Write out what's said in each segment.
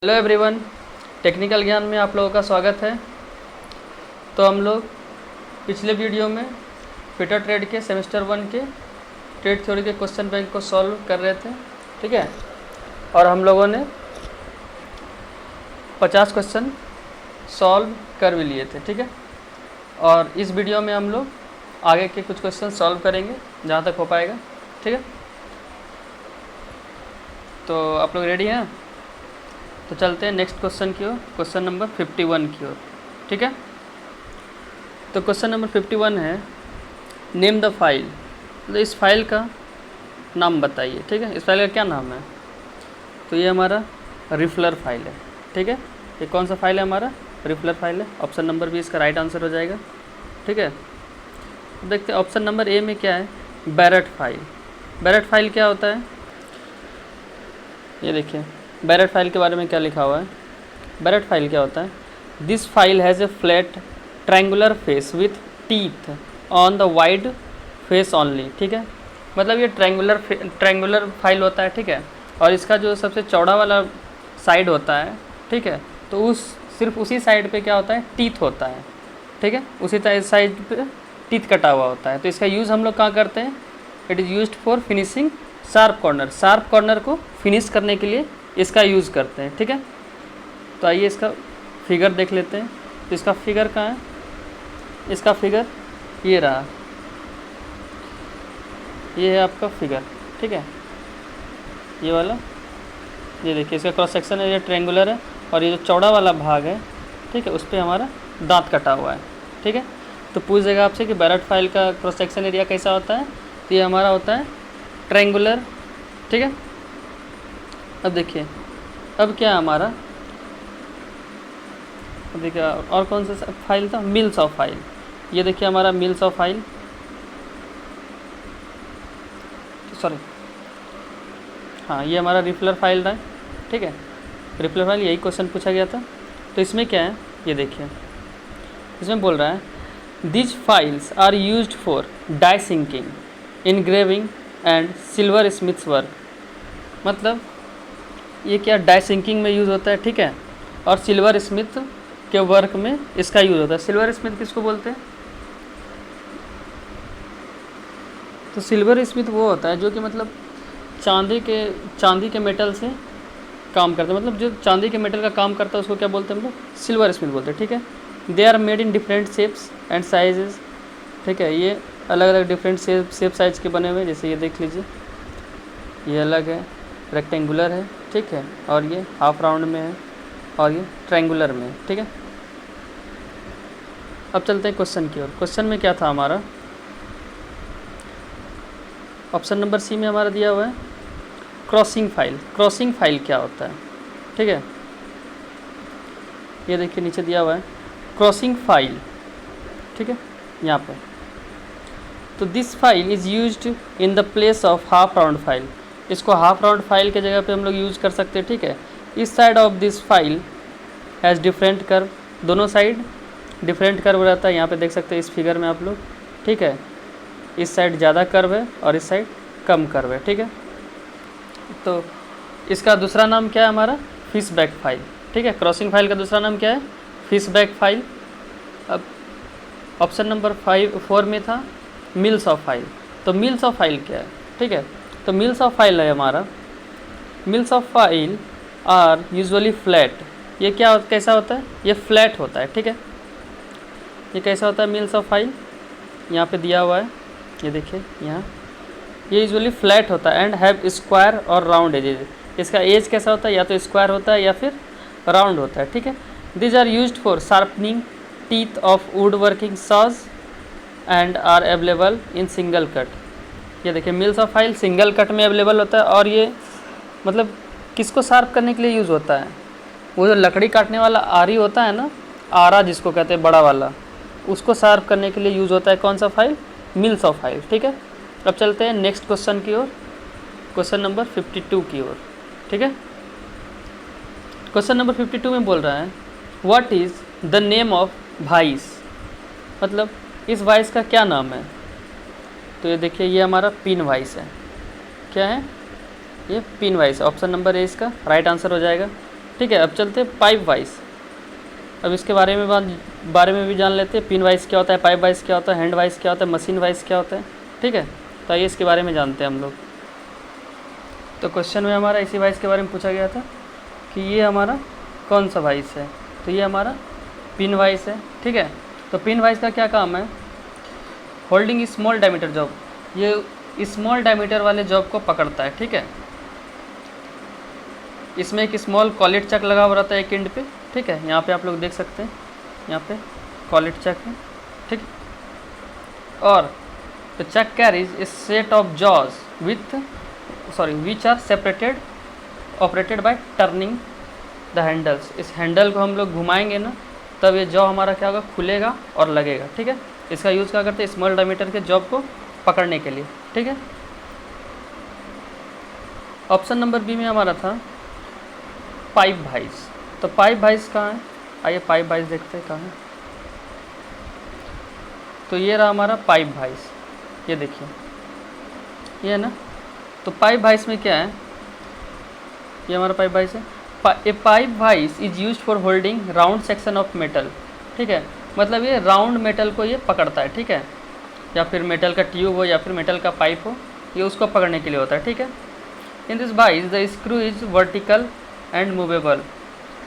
Hello everyone, technical ज्ञान में आप लोगों का स्वागत है। तो हम लोग पिछले वीडियो में फिटर ट्रेड के सेमेस्टर 1 के ट्रेड थ्योरी के क्वेश्चन बैंक को सॉल्व कर रहे थे, ठीक है। और हम लोगों ने 50 क्वेश्चन सॉल्व कर भी लिए थे, ठीक है। और इस वीडियो में हम लोग आगे के कुछ क्वेश्चन सॉल्व करेंगे जहाँ तक हो पाएगा, ठीक है। तो आप लोग रेडी हैं? तो चलते हैं नेक्स्ट क्वेश्चन की ओर, क्वेश्चन नंबर 51 की ओर, ठीक है। तो क्वेश्चन नंबर 51 है, नेम द फाइल। तो इस फाइल का नाम बताइए, ठीक है। इस फाइल का क्या नाम है? तो ये हमारा रिफ्लर फाइल है, ठीक है। ये कौन सा फाइल है? हमारा रिफ्लर फाइल है। ऑप्शन नंबर भी इसका राइट आंसर हो जाएगा, ठीक है। देखते हैं ऑप्शन नंबर ए में क्या है, बैरेट फाइल। बैरेट फाइल क्या होता है? ये देखिए बैरेट फाइल के बारे में क्या लिखा हुआ है। बैरेट फाइल क्या होता है? This file has a flat triangular face with teeth on the wide face only, ठीक है। मतलब ये ट्रायंगुलर फाइल होता है, ठीक है। और इसका जो सबसे चौड़ा वाला साइड होता है, ठीक है, तो सिर्फ उसी साइड पे क्या होता है, टीथ होता है, ठीक है। उसी साइड पे टीथ कटा हुआ होता है। तो इसका यूज़ हम लोग कहाँ करते हैं? It is used for finishing sharp corner. Sharp corner को फिनिश करने के लिए इसका यूज़ करते हैं, ठीक है। तो आइए इसका फिगर देख लेते हैं। तो इसका फिगर कहाँ है? इसका फिगर ये रहा, ये है आपका फिगर, ठीक है। ये वाला, ये देखिए इसका क्रॉस सेक्शन है, ये ट्रायंगुलर है। और ये जो चौड़ा वाला भाग है, ठीक है, उस पर हमारा दांत कटा हुआ है, ठीक है। तो पूछ देगा आपसे कि बैरेट फाइल का क्रॉस सेक्शन एरिया कैसा होता है? तो ये हमारा होता है ट्रायंगुलर, ठीक है। अब देखिए अब क्या है हमारा, अब देखिए और कौन सा फाइल था, मिल्स ऑफ फाइल। ये देखिए हमारा मिल्स ऑफ फाइल, सॉरी हाँ, ये हमारा रिफ्लर फाइल है, ठीक है। रिफ्लर फाइल यही क्वेश्चन पूछा गया था। तो इसमें क्या है, ये देखिए इसमें बोल रहा है these files are used for die sinking, engraving and silversmiths work. मतलब ये क्या डाई सिंकिंग में यूज़ होता है, ठीक है। और सिल्वर स्मिथ के वर्क में इसका यूज़ होता है। सिल्वर स्मिथ किसको बोलते हैं? तो सिल्वर स्मिथ वो होता है जो कि मतलब चांदी के मेटल से काम करता है। मतलब जो चांदी के मेटल का काम करता है उसको क्या बोलते हैं हम लोग? सिल्वर स्मिथ बोलते हैं, ठीक है। They are made in different shapes and sizes, ठीक है। ये अलग अलग डिफरेंट शेप साइज के बने हुए हैं। जैसे ये देख लीजिए, ये अलग है, रेक्टेंगुलर है, ठीक है। और ये हाफ राउंड में है, और ये ट्रायंगुलर में है, ठीक है। अब चलते हैं क्वेश्चन की ओर। क्वेश्चन में क्या था हमारा? ऑप्शन नंबर सी में हमारा दिया हुआ है क्रॉसिंग फाइल। क्रॉसिंग फाइल क्या होता है, ठीक है। ये देखिए नीचे दिया हुआ है क्रॉसिंग फाइल, ठीक है, यहाँ पर। तो this file is used in the place of half round file. इसको हाफ राउंड फाइल के जगह पे हम लोग यूज़ कर सकते हैं, ठीक है। इस side of this file has different curve, दोनों साइड डिफरेंट कर्व रहता है। यहाँ पे देख सकते हैं इस फिगर में आप लोग, ठीक है। इस साइड ज़्यादा कर्व है और इस साइड कम कर्व है, ठीक है। तो इसका दूसरा नाम क्या है हमारा? फिश बैक फाइल, ठीक है। क्रॉसिंग फाइल का दूसरा नाम क्या है? Fish back file. अब ऑप्शन नंबर 4 में था मिल्स ऑफ फाइल। तो मिल्स ऑफ फाइल क्या है, ठीक है। तो मिल्स ऑफ फाइल है हमारा, mills of file are usually flat. ये क्या कैसा होता है? ये फ्लैट होता है, ठीक है। ये कैसा होता है मिल्स ऑफ फाइल? यहाँ पे दिया हुआ है, ये देखिए यहाँ, ये यूजुअली फ्लैट होता है एंड हैव स्क्वायर और राउंड एजेज। इसका एज कैसा होता है? या तो स्क्वायर होता है या फिर राउंड होता है, ठीक है। These are used for sharpening teeth of wood working saws and are available in single cut. ये देखिए mills of file single cut में अवेलेबल होता है। और ये मतलब किसको शार्प करने के लिए यूज़ होता है? वो जो लकड़ी काटने वाला आरी होता है ना, आरा जिसको कहते हैं बड़ा वाला, उसको शार्प करने के लिए यूज़ होता है कौन सा फाइल? मिल्स ऑफ फाइल, ठीक है। अब चलते हैं नेक्स्ट क्वेश्चन की ओर, क्वेश्चन नंबर 52 की ओर, ठीक है। क्वेश्चन नंबर 52 में बोल रहा है what is the name of vice. मतलब इस वाइस का क्या नाम है? तो ये देखिए ये हमारा पिन वाइस है। क्या है? ये pin vice. Option number A इसका राइट आंसर हो जाएगा। ठीक है। अब चलते हैं पाइप वाइज। अब इसके बारे में भी जान लेते हैं। पिन वाइज क्या होता है, पाइप वाइज क्या होता है, हैंड वाइज क्या होता है, मशीन वाइज क्या होता है। ठीक है, तो आइए इसके बारे में जानते हैं हम लोग। तो क्वेश्चन में हमारा इसी वाइज के बारे में पूछा गया था कि ये हमारा कौन सा वाइज है, तो ये हमारा पिन वाइज है। ठीक है, तो पिन वाइज का क्या काम है, होल्डिंग स्मॉल डायमीटर जॉब, ये स्मॉल डायमीटर वाले जॉब को पकड़ता है। ठीक है, इसमें एक स्मॉल कॉलेट चक लगा हुआ रहता है एक एंड पे। ठीक है, यहाँ पे आप लोग देख सकते हैं, यहाँ पे कॉलेट चक है। ठीक, और the chuck carries a set of jaws which are separated operated by turning the handles. इस हैंडल को हम लोग घुमाएंगे ना, तब ये जॉब हमारा क्या होगा, खुलेगा और लगेगा। ठीक है, इसका यूज़ क्या करते हैं, स्मॉल डायमीटर के जॉब को पकड़ने के लिए। ठीक है, ऑप्शन नंबर बी में हमारा था पाइप वाइज। तो पाइप वाइज कहाँ है, आइए पाइप वाइज देखते हैं कहाँ है। तो ये रहा हमारा पाइप वाइज, ये देखिए, ये है ना। तो पाइप वाइज में क्या है, ये हमारा पाइप वाइज है। A pipe vice is used for holding round section of metal. ठीक है, मतलब ये राउंड मेटल को ये पकड़ता है। ठीक है, या फिर मेटल का ट्यूब हो या फिर मेटल का पाइप हो, ये उसको पकड़ने के लिए होता है। ठीक है, in this wise the screw is vertical and movable.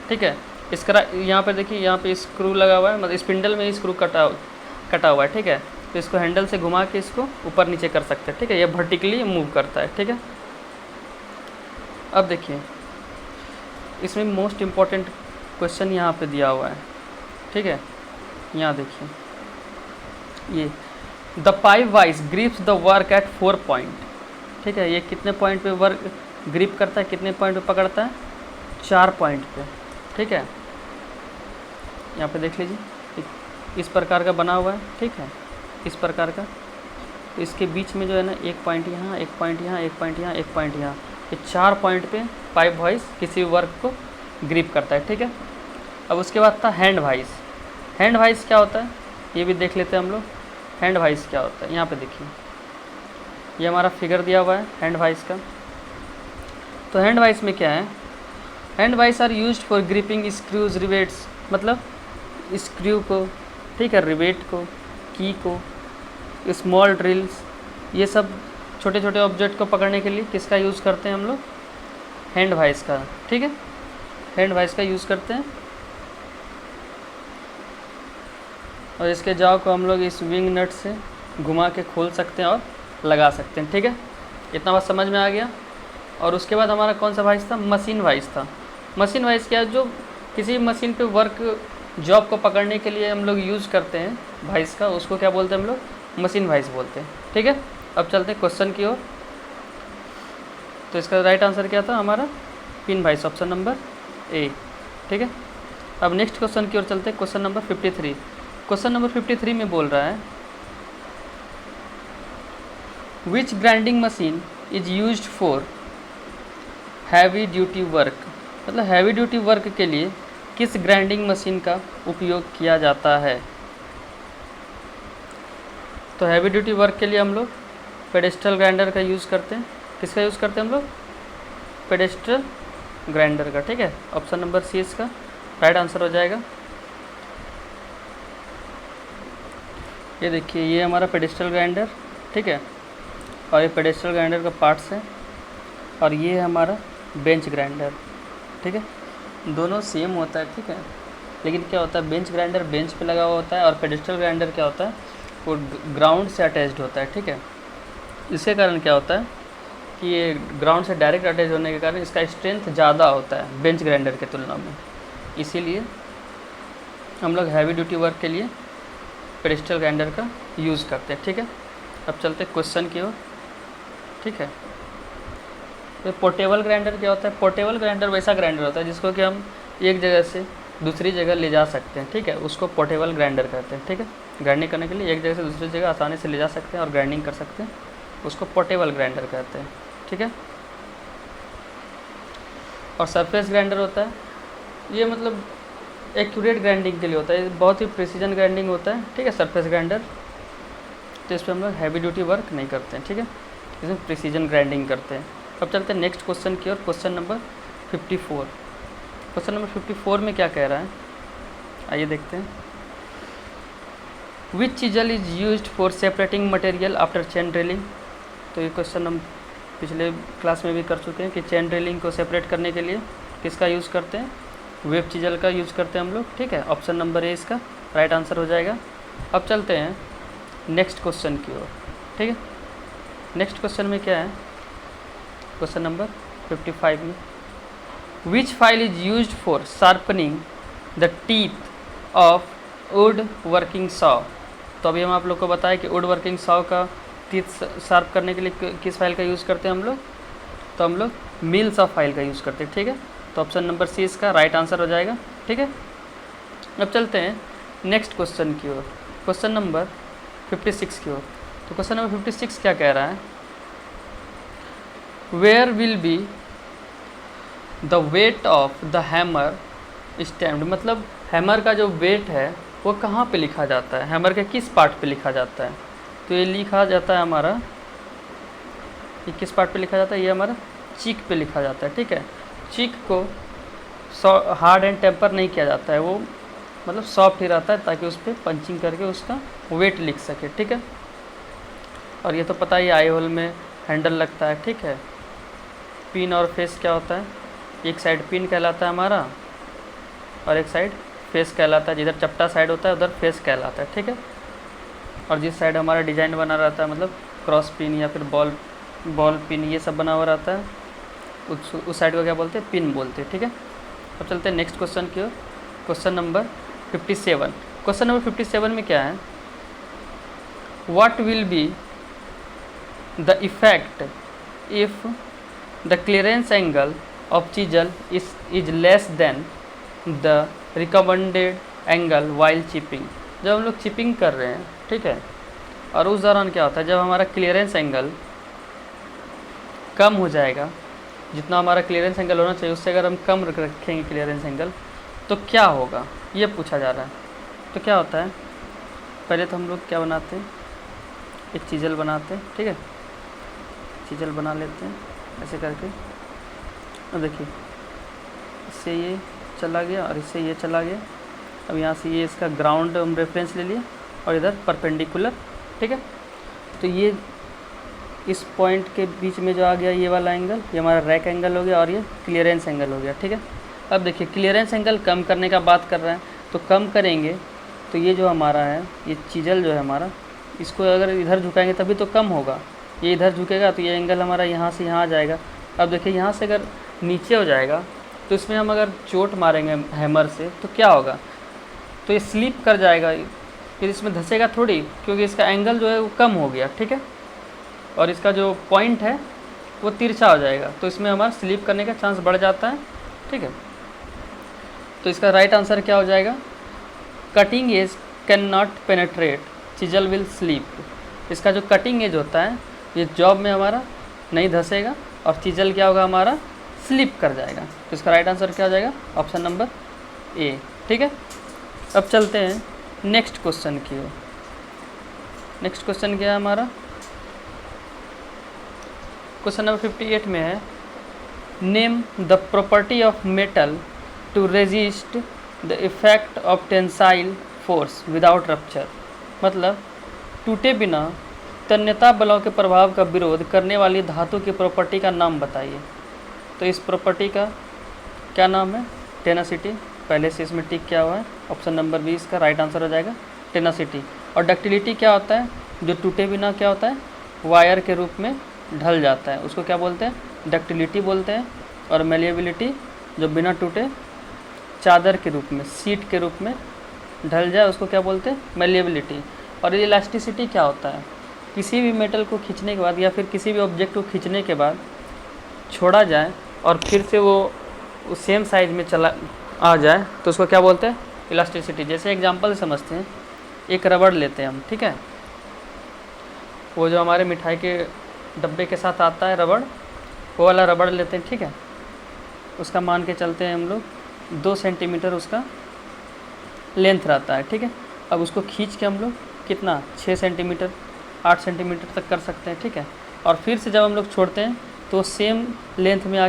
ठीक है, इसका यहाँ पर देखिए, यहाँ पे स्क्रू लगा हुआ है, मतलब स्पिंडल में स्क्रू कटा हुआ है। ठीक है, तो इसको हैंडल से घुमा के इसको ऊपर नीचे कर सकते हैं। ठीक है, ये वर्टिकली मूव करता है। ठीक है, अब देखिए इसमें मोस्ट इम्पॉर्टेंट क्वेश्चन यहाँ पे दिया हुआ है। ठीक है, यहाँ देखिए, ये the pipe vice grips the work at 4 point. ठीक है, ये कितने पॉइंट पे वर्क ग्रिप करता है, कितने पॉइंट पे पकड़ता है, 4 पॉइंट पे। ठीक है, यहाँ पे देख लीजिए, इस प्रकार का बना हुआ है। ठीक है, इस प्रकार का, तो इसके बीच में जो है ना, एक पॉइंट यहाँ, एक पॉइंट यहाँ, एक पॉइंट यहाँ, एक पॉइंट यहाँ, ये 4 पॉइंट पे पाइप वाइज किसी वर्क को ग्रिप करता है। ठीक है, अब उसके बाद था हैंड वाइज। हैंड वाइज क्या होता है, ये भी देख लेते हैं हम लोग। हैंड वाइज क्या होता है, यहाँ पे देखिए, ये हमारा फिगर दिया हुआ है हैंड वाइज का। तो हैंड वाइज में क्या है, hand vice are used for gripping screws rivets, मतलब स्क्रू को, ठीक है, रिवेट को, की को, स्मॉल ड्रिल्स, ये सब छोटे छोटे ऑब्जेक्ट को पकड़ने के लिए किसका यूज़ करते हैं हम लोग, हैंड वाइज का। ठीक है, हैंड वाइज का यूज़ करते हैं। और इसके जाव को हम लोग इस विंग नट से घुमा के खोल सकते हैं और लगा सकते हैं। ठीक है, इतना बात समझ में आ गया। और उसके बाद हमारा कौन सा वाइज था, मशीन वाइज था। मशीन वाइज क्या है, जो किसी मशीन पे वर्क जॉब को पकड़ने के लिए हम लोग यूज़ करते हैं वाइज का, उसको क्या बोलते हैं हम लोग, मशीन वाइज बोलते हैं। ठीक है, अब चलते हैं क्वेश्चन की ओर। तो इसका राइट आंसर क्या था हमारा, pin wise, option number A. ठीक है, अब नेक्स्ट क्वेश्चन की ओर चलते हैं, क्वेश्चन नंबर 53। क्वेश्चन नंबर 53 में बोल रहा है, which grinding machine is used for heavy duty work, मतलब हैवी ड्यूटी वर्क के लिए किस ग्राइंडिंग मशीन का उपयोग किया जाता है। तो हैवी ड्यूटी वर्क के लिए हम लोग पेडेस्ट्रल ग्राइंडर का यूज़ करते हैं। किसका यूज़ करते हैं हम लोग, पेडेस्ट्रल ग्राइंडर का। ठीक है, ऑप्शन नंबर सी इसका राइट आंसर हो जाएगा। ये देखिए, ये हमारा पेडेस्ट्रल ग्राइंडर, ठीक है, और ये पेडेस्ट्रल ग्राइंडर का पार्ट्स है, और ये है हमारा बेंच ग्राइंडर। ठीक है, दोनों सेम होता है। ठीक है, लेकिन क्या होता है, बेंच ग्राइंडर बेंच पे लगा हुआ होता है और पेडेस्ट्रल ग्राइंडर क्या होता है, वो ग्राउंड से अटैच्ड होता है। ठीक है, इसके कारण क्या होता है कि ये ग्राउंड से डायरेक्ट अटैच होने के कारण इसका स्ट्रेंथ ज़्यादा होता है बेंच ग्राइंडर के तुलना में, इसीलिए हम लोग हैवी ड्यूटी वर्क के लिए पेडेस्ट्रल ग्राइंडर का यूज़ करते हैं। ठीक है, अब चलते क्वेश्चन की ओर। ठीक है, तो पोर्टेबल ग्राइंडर क्या होता है, पोर्टेबल ग्राइंडर वैसा ग्राइंडर होता है जिसको कि हम एक जगह से दूसरी जगह ले जा सकते हैं। ठीक है, उसको पोर्टेबल ग्राइंडर कहते हैं। ठीक है, ग्राइंडिंग करने के लिए एक जगह से दूसरी जगह आसानी से ले जा सकते हैं और ग्राइंडिंग कर सकते हैं, उसको पोर्टेबल ग्राइंडर कहते हैं। ठीक है, और सरफेस ग्राइंडर होता है, ये मतलब एक्यूरेट ग्राइंडिंग के लिए होता है, बहुत ही प्रिसीजन ग्राइंडिंग होता है। ठीक है, सरफेस ग्राइंडर, तो इस पर हम लोग हैवी ड्यूटी वर्क नहीं करते हैं। ठीक है, इसमें प्रिसीजन ग्राइंडिंग करते हैं। अब चलते हैं नेक्स्ट क्वेश्चन की ओर, क्वेश्चन नंबर 54। क्वेश्चन नंबर 54 में क्या कह रहा है, आइए देखते हैं। Which chisel is used for separating material after chain drilling. तो ये क्वेश्चन हम पिछले क्लास में भी कर चुके हैं कि चेन ड्रिलिंग को सेपरेट करने के लिए किसका यूज़ करते हैं, वेब चीजल का यूज़ करते हैं हम लोग, ठीक है। ऑप्शन नंबर ए इसका राइट आंसर हो जाएगा। अब चलते हैं नेक्स्ट क्वेश्चन की ओर, ठीक है। नेक्स्ट क्वेश्चन में क्या है, क्वेश्चन नंबर 55 में which file is used for sharpening the teeth of wood working saw. तो अभी हम आप लोग को बताया कि वुड वर्किंग सॉ का टीथ शार्प करने के लिए किस फाइल का यूज़ करते हैं हम लोग, तो हम लोग मिल सॉ फाइल का यूज़ करते हैं, ठीक है। तो ऑप्शन नंबर सी इसका राइट आंसर हो जाएगा, ठीक है। अब चलते हैं नेक्स्ट क्वेश्चन की ओर, क्वेश्चन नंबर 56 की ओर। तो क्वेश्चन नंबर 56 क्या कह रहा है, where will be the weight of the hammer stamped. मतलब हैमर का जो वेट है वो कहाँ पे लिखा जाता है, हैमर के किस पार्ट पे लिखा जाता है। तो ये लिखा जाता है हमारा, ये किस पार्ट पे लिखा जाता है, ये हमारा चीक पे लिखा जाता है, ठीक है। चीक को हार्ड एंड टेम्पर नहीं किया जाता है, वो मतलब सॉफ्ट ही रहता है ताकि उस पर पंचिंग करके उसका वेट लिख सके, ठीक है। और ये तो पता ही आई होल में हैंडल लगता है, ठीक है। पिन और फेस क्या होता है, एक साइड पिन कहलाता है हमारा और एक साइड फेस कहलाता है। जिधर चपटा साइड होता है उधर फेस कहलाता है, ठीक है। और जिस साइड हमारा डिजाइन बना रहता है, मतलब क्रॉस पिन या फिर बॉल पिन ये सब बना हुआ रहता है, उस साइड को क्या बोलते हैं, पिन बोलते हैं, ठीक है। अब चलते हैं नेक्स्ट क्वेश्चन की ओर, क्वेश्चन नंबर 57। क्वेश्चन नंबर 57 में क्या है, what will be the effect if the clearance angle of chisel is less than the recommended angle while chipping. जब हम लोग चिपिंग कर रहे हैं, ठीक है, और उस दौरान क्या होता है, जब हमारा क्लियरेंस एंगल कम हो जाएगा, जितना हमारा क्लियरेंस एंगल होना चाहिए उससे अगर हम कम रखेंगे क्लियरेंस एंगल, तो क्या होगा, ये पूछा जा रहा है। तो क्या होता है, पहले तो हम लोग क्या बनाते हैं, एक चीजल बनाते हैं, ठीक है। चीजल बना लेते हैं ऐसे करके, और देखिए इससे ये चला गया और इससे ये चला गया। अब यहाँ से ये इसका ग्राउंड हम रेफरेंस ले लिए और इधर परपेंडिकुलर, ठीक है। तो ये इस पॉइंट के बीच में जो आ गया ये वाला एंगल, ये हमारा रैक एंगल हो गया और ये क्लियरेंस एंगल हो गया, ठीक है। अब देखिए क्लियरेंस एंगल कम करने का बात कर रहा है, तो कम करेंगे तो ये जो हमारा है, ये चीजल जो है हमारा, इसको अगर इधर झुकाएंगे तभी तो कम होगा। ये इधर झुकेगा तो ये एंगल हमारा यहाँ से यहाँ आ जाएगा। अब देखिए यहाँ से अगर नीचे हो जाएगा तो इसमें हम अगर चोट मारेंगे हैमर से तो क्या होगा, तो ये स्लिप कर जाएगा, फिर इसमें धंसेगा थोड़ी, क्योंकि इसका एंगल जो है वो कम हो गया, ठीक है। और इसका जो पॉइंट है वो तिरछा हो जाएगा, तो इसमें हमारा स्लिप करने का चांस बढ़ जाता है, ठीक है। तो इसका राइट आंसर क्या हो जाएगा, cutting edge can not penetrate chisel will slip. इसका जो कटिंग एज होता है ये जॉब में हमारा नहीं धंसेगा और चिजल क्या होगा, हमारा स्लिप कर जाएगा। तो इसका राइट आंसर क्या हो जाएगा, ऑप्शन नंबर ए, ठीक है। अब चलते हैं नेक्स्ट क्वेश्चन की ओर। नेक्स्ट क्वेश्चन क्या है हमारा, क्वेश्चन नंबर 58 में है, name the property of metal to resist the effect of tensile force without rupture. मतलब टूटे बिना तन्यता बलों के प्रभाव का विरोध करने वाली धातु की प्रॉपर्टी का नाम बताइए। तो इस प्रॉपर्टी का क्या नाम है, टेनासिटी। पहले से इसमें टिक किया हुआ है, ऑप्शन नंबर 20 का राइट आंसर हो जाएगा टेनासिटी। और डक्टिलिटी क्या होता है, जो टूटे बिना क्या होता है, वायर के रूप में ढल जाता है, उसको क्या बोलते हैं, डक्टिलिटी बोलते हैं। और मेलिएबिलिटी, जो बिना टूटे चादर के रूप में, सीट के रूप में ढल जाए, उसको क्या बोलते हैं, मेलिएबिलिटी। और इलास्टिसिटी क्या होता है, किसी भी मेटल को खींचने के बाद या फिर किसी भी ऑब्जेक्ट को खींचने के बाद छोड़ा जाए और फिर से वो सेम साइज में चला आ जाए तो उसको क्या बोलते हैं, इलास्टिसिटी। जैसे एग्जांपल समझते हैं, एक रबड़ लेते हैं हम, ठीक है, वो जो हमारे मिठाई के डब्बे के साथ आता है रबड़, वो वाला रबड़ लेते हैं, ठीक है। उसका मान के चलते हैं हम लोग 2 सेंटीमीटर उसका लेंथ रहता है, ठीक है। अब उसको खींच के हम लोग कितना 6 सेंटीमीटर 8 सेंटीमीटर तक कर सकते हैं, ठीक है। और फिर से जब हम लोग छोड़ते हैं तो सेम लेंथ में आ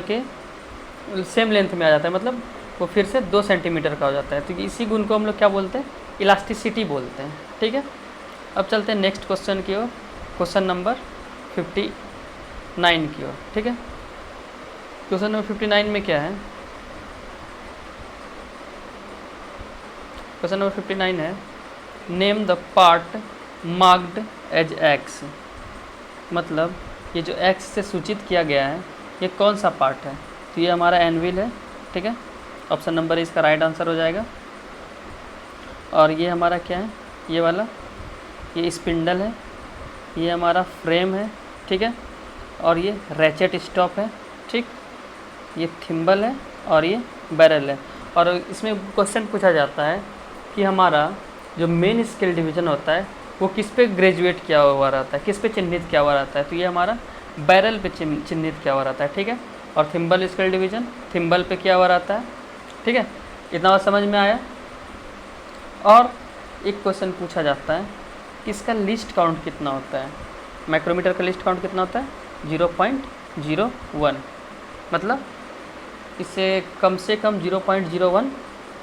जाता है, मतलब वो फिर से 2 सेंटीमीटर का हो जाता है। तो इसी गुण को हम लोग क्या बोलते हैं, इलास्टिसिटी बोलते हैं। ठीक है, अब चलते हैं नेक्स्ट क्वेश्चन की ओर, क्वेश्चन नंबर 59 की ओर। ठीक है, क्वेश्चन नंबर 59 में क्या है, क्वेश्चन नंबर 59 है name the part marked as X. मतलब ये जो एक्स से सूचित किया गया है ये कौन सा पार्ट है, तो ये हमारा एनविल है। ठीक है, ऑप्शन नंबर इसका राइट आंसर हो जाएगा। और ये हमारा क्या है, ये वाला, ये स्पिंडल है, ये हमारा फ्रेम है। ठीक है, और ये रैचेट स्टॉप है। ठीक, ये थिम्बल है और ये बैरल है। और इसमें क्वेश्चन पूछा जाता है कि हमारा जो मेन स्केल डिवीज़न होता है वो किस पे ग्रेजुएट किया हुआ रहता है, किस पे चिन्हित किया हुआ रहता है, तो ये हमारा बैरल पे चिन्हित किया हुआ रहता है। ठीक है, और थिम्बल स्केल डिवीज़न थिम्बल पे किया हुआ रहता है। ठीक है, इतना बात समझ में आया। और एक क्वेश्चन पूछा जाता है कि इसका लिस्ट काउंट कितना होता है, माइक्रोमीटर का लिस्ट काउंट कितना होता है, 0.01। मतलब इसे कम से कम 0.01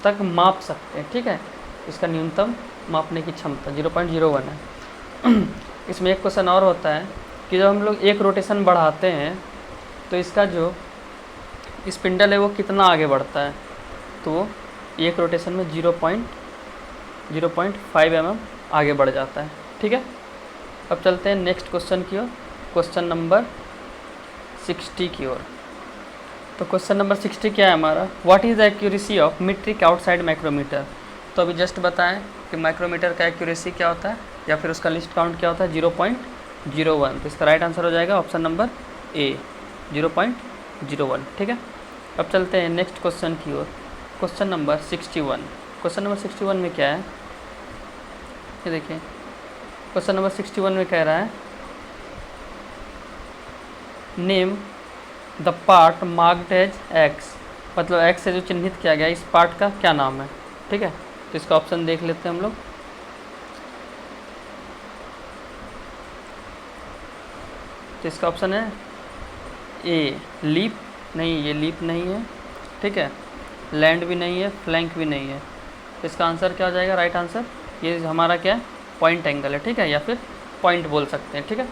तक माप सकते हैं। ठीक है, इसका न्यूनतम मापने की क्षमता 0.01 है। इसमें एक क्वेश्चन और होता है कि जब हम लोग एक रोटेशन बढ़ाते हैं तो इसका जो स्पिंडल है वो कितना आगे बढ़ता है, तो वो एक रोटेशन में 0.05 mm आगे बढ़ जाता है। ठीक है, अब चलते हैं नेक्स्ट क्वेश्चन की ओर, क्वेश्चन नंबर 60 की ओर। तो क्वेश्चन नंबर 60 क्या है हमारा, what is the accuracy of metric outside micrometer. तो अभी जस्ट बताएं कि माइक्रोमीटर का एक्यूरेसी क्या होता है या फिर उसका लिस्ट काउंट क्या होता है, 0.01। तो इसका राइट आंसर हो जाएगा ऑप्शन नंबर ए, 0.01। ठीक है, अब चलते हैं नेक्स्ट क्वेश्चन की ओर, क्वेश्चन नंबर 61। क्वेश्चन नंबर 61 में क्या है, ये देखिए, क्वेश्चन नंबर 61 में कह रहा है name the part marked as X. मतलब एक्स से जो चिन्हित किया गया इस पार्ट का क्या नाम है। ठीक है, तो इसका ऑप्शन देख लेते हैं हम लोग। तो इसका ऑप्शन है ए लीप, नहीं ये लीप नहीं है। ठीक है, लैंड भी नहीं है, फ्लैंक भी नहीं है। तो इसका आंसर क्या हो जाएगा, राइट आंसर ये हमारा क्या है, पॉइंट एंगल है। ठीक है, या फिर पॉइंट बोल सकते हैं। ठीक है,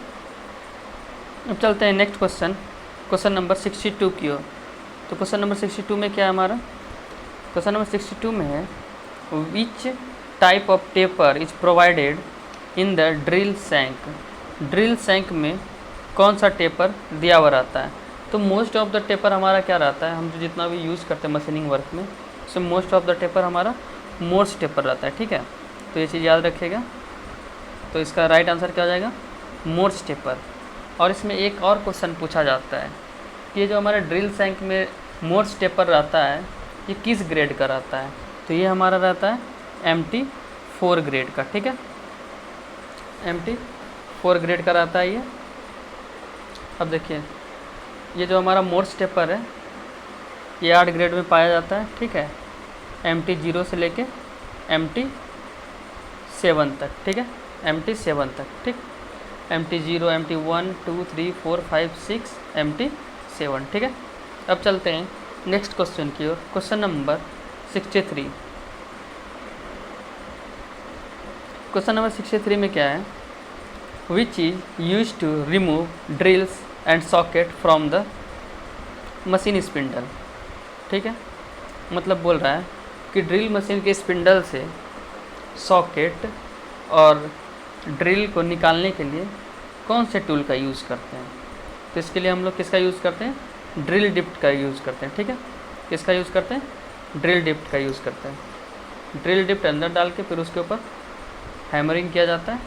अब चलते हैं नेक्स्ट क्वेश्चन, क्वेश्चन नंबर 62 की ओर। तो क्वेश्चन नंबर 62 में क्या है हमारा, क्वेश्चन नंबर 62 में है which type of taper is provided in the drill shank. Drill shank में कौन सा टेपर दिया हुआ रहता है। तो मोस्ट ऑफ द टेपर हमारा क्या रहता है, हम जो जितना भी यूज़ करते हैं मशीनिंग वर्क में, उसमें मोस्ट ऑफ द टेपर हमारा मोर्स टेपर रहता है। ठीक है, तो ये चीज़ याद रखिएगा। तो इसका राइट आंसर क्या हो जाएगा, मोर्स टेपर। और इसमें एक और क्वेश्चन पूछा जाता है कि ये जो हमारा ड्रिल सैंक में मोर्स टेपर रहता है ये किस ग्रेड का रहता है। तो ये हमारा रहता है MT4 ग्रेड का। ठीक है, MT4 ग्रेड का रहता है ये। अब देखिए, ये जो हमारा मोर्स टेपर है ये 8 ग्रेड में पाया जाता है। ठीक है, MT0 से लेके MT7 तक। ठीक है, MT7 तक। ठीक, MT0, MT1, 2, 3, 4, 5, 6, MT7। ठीक है, अब चलते हैं नेक्स्ट क्वेश्चन की ओर, क्वेश्चन नंबर 63। क्वेश्चन नंबर 63 में क्या है, which is used to remove drills and socket from the machine spindle. ठीक है, मतलब बोल रहा है कि ड्रिल मशीन के स्पिंडल से सॉकेट और ड्रिल को निकालने के लिए कौन से टूल का यूज़ करते हैं। तो इसके लिए हम लोग किसका यूज़ करते हैं, ड्रिल डिप्ट का यूज़ करते हैं। ठीक है, किसका यूज़ करते हैं, ड्रिल डिप्ट का यूज़ करते हैं। ड्रिल डिप्ट अंदर डाल के फिर उसके ऊपर हैमरिंग किया जाता है,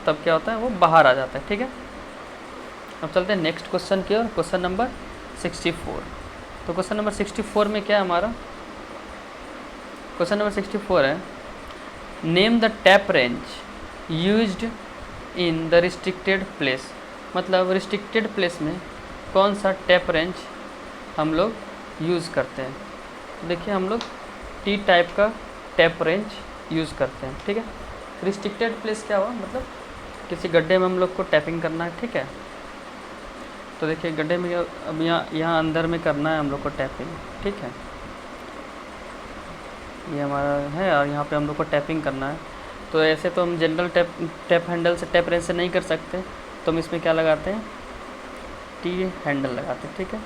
तब क्या होता है, वो बाहर आ जाता है। ठीक है, अब चलते हैं नेक्स्ट क्वेश्चन की ओर, क्वेश्चन नंबर 64। तो क्वेश्चन नंबर 64 में क्या है हमारा, क्वेश्चन नंबर 64 है name the tap range used in the restricted place. मतलब रिस्ट्रिक्टेड प्लेस में कौन सा टैप रेंज हम लोग यूज़ करते हैं। देखिए, हम लोग T टाइप का टैप रेंज यूज़ करते हैं। ठीक है, रिस्ट्रिक्टेड प्लेस क्या हुआ, मतलब किसी गड्ढे में हम लोग को टैपिंग करना है। ठीक है, तो देखिए गड्ढे में अब यहाँ अंदर में करना है हम लोग को टैपिंग। ठीक है, ये हमारा है और यहाँ पे हम लोग को टैपिंग करना है। तो ऐसे तो हम जनरल टैप हैंडल से टैप रेंज से नहीं कर सकते, तो हम इसमें क्या लगाते हैं, टी हैंडल लगाते हैं। ठीक है,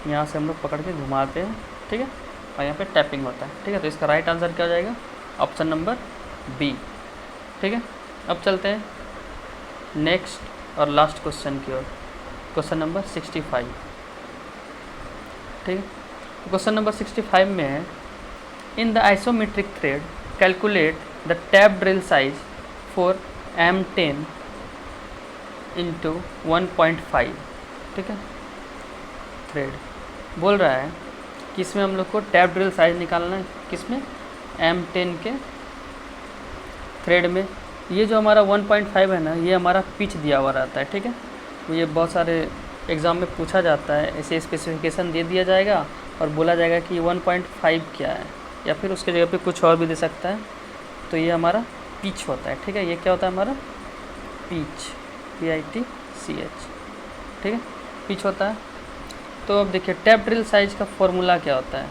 यहाँ से हम लोग पकड़ के घुमाते हैं। ठीक है, और यहाँ पे टैपिंग होता है। ठीक है, तो इसका राइट आंसर क्या हो जाएगा, ऑप्शन नंबर बी। ठीक है, अब चलते हैं नेक्स्ट और लास्ट क्वेश्चन की ओर, क्वेश्चन नंबर 65। ठीक है, क्वेश्चन नंबर 65 में है, in the isometric thread calculate the tap drill size for M10 into 1.5। ठीक है, थ्रेड बोल रहा है कि इसमें हम लोग को टैप ड्रिल साइज निकालना है, किसमें, M10 के थ्रेड में। ये जो हमारा 1.5 है ना, ये हमारा पिच दिया हुआ रहता है। ठीक है, तो ये बहुत सारे एग्ज़ाम में पूछा जाता है, ऐसे स्पेसिफिकेशन दे दिया जाएगा और बोला जाएगा कि 1.5 क्या है, या फिर उसके जगह पे कुछ और भी दे सकता है। तो ये हमारा पिच होता है। ठीक है, ये क्या होता है हमारा, पिच, PITCH। ठीक है, पिच होता है। तो अब देखिए टैप ड्रिल साइज का फॉर्मूला क्या होता है।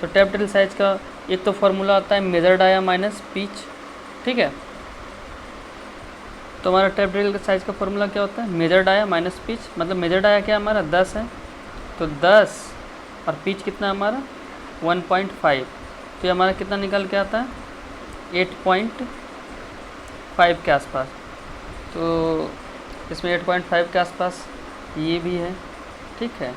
तो टैप ड्रिल साइज का एक तो फॉर्मूला होता है मेजर डाया माइनस पिच। ठीक है, तो हमारा टैप ड्रिल साइज का फॉर्मूला क्या होता है, मेजर डाया माइनस पिच। मतलब मेजर डाया क्या हमारा 10 है, तो 10 और पिच कितना है हमारा 1.5। तो ये हमारा कितना निकल के आता है 8.5 के आसपास। तो इसमें 8.5 के आसपास ये भी है। ठीक है,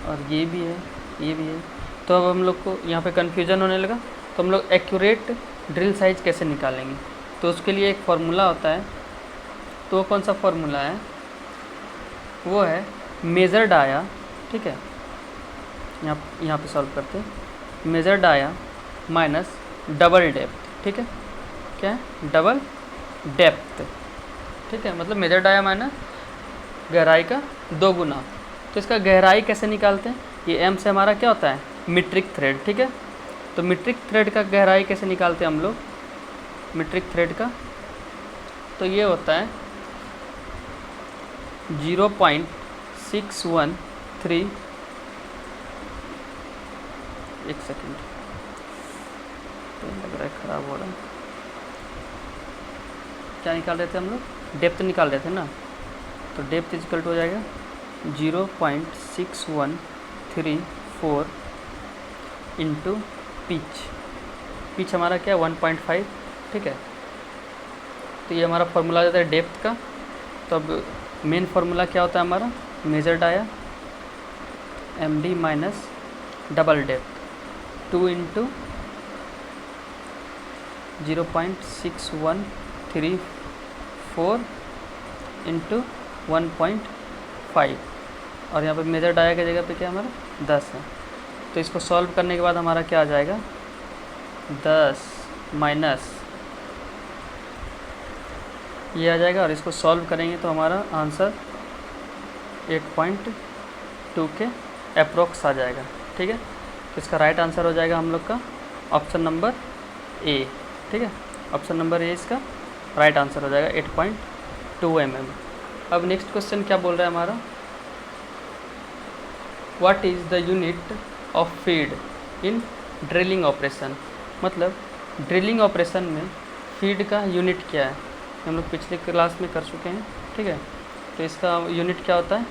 और ये भी है, ये भी है। तो अब हम लोग को यहाँ पे कन्फ्यूजन होने लगा, तो हम लोग एक्यूरेट ड्रिल साइज कैसे निकालेंगे। तो उसके लिए एक फार्मूला होता है। तो कौन सा फार्मूला है, वो है मेजर डाया। ठीक है, यहाँ पे सॉल्व करते हैं, major dia minus double depth. ठीक है, क्या है, डबल डेप्थ। ठीक है, मतलब मेजर डाया माइनस गहराई का 2 गुना। तो इसका गहराई कैसे निकालते हैं, ये M से हमारा क्या होता है, मीट्रिक थ्रेड। ठीक है, तो मीट्रिक थ्रेड का गहराई कैसे निकालते हैं हम लोग, मीट्रिक थ्रेड का, तो ये होता है 0.613। एक सेकेंड, तो लग रहा है ख़राब हो रहा है। क्या निकाल रहे थे हम लोग, डेप्थ निकाल रहे थे ना। तो डेप्थ इक्वल टू हो जाएगा 0.6134 इंटू पिच। पिच हमारा क्या है 1.5। ठीक है, तो ये हमारा फार्मूला आ जाता है डेप्थ का। तो अब मेन फार्मूला क्या होता है हमारा, major dia MD minus double depth 2 into 0.6134 into 1.5, और यहाँ पे मेजर डाया की जगह पे क्या हमारा 10 है। तो इसको सॉल्व करने के बाद हमारा क्या आ जाएगा, 10 माइनस ये आ जाएगा, और इसको सॉल्व करेंगे तो हमारा आंसर 8.2 के अप्रोक्स आ जाएगा। ठीक है, तो इसका राइट आंसर हो जाएगा हम लोग का ऑप्शन नंबर ए। ठीक है, ऑप्शन नंबर ए इसका राइट आंसर हो जाएगा 8.2 mm। अब नेक्स्ट क्वेश्चन क्या बोल रहा है हमारा, what is the unit of feed in drilling operation. मतलब ड्रिलिंग ऑपरेशन में फीड का यूनिट क्या है, हम लोग पिछले क्लास में कर चुके हैं। ठीक है, तो इसका यूनिट क्या होता है,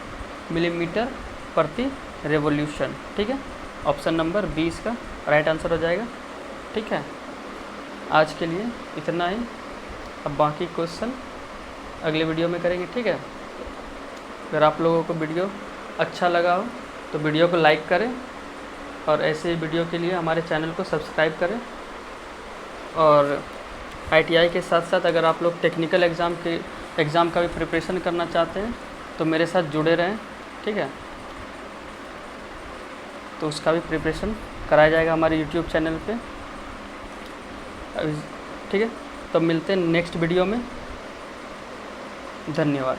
मिलीमीटर प्रति रेवोल्यूशन। ठीक है, ऑप्शन नंबर बी इसका राइट आंसर हो जाएगा। ठीक है, आज के लिए इतना ही, अब बाकी क्वेश्चन अगले वीडियो में करेंगे। ठीक है, अगर आप लोगों को वीडियो अच्छा लगा हो तो वीडियो को लाइक करें, और ऐसे वीडियो के लिए हमारे चैनल को सब्सक्राइब करें। और ITI के साथ साथ अगर आप लोग टेक्निकल एग्ज़ाम का भी प्रिपरेशन करना चाहते हैं तो मेरे साथ जुड़े रहें। ठीक है, तो उसका भी प्रिपरेशन कराया जाएगा हमारे YouTube चैनल पे। ठीक है, तो मिलते हैं नेक्स्ट वीडियो में। धन्यवाद।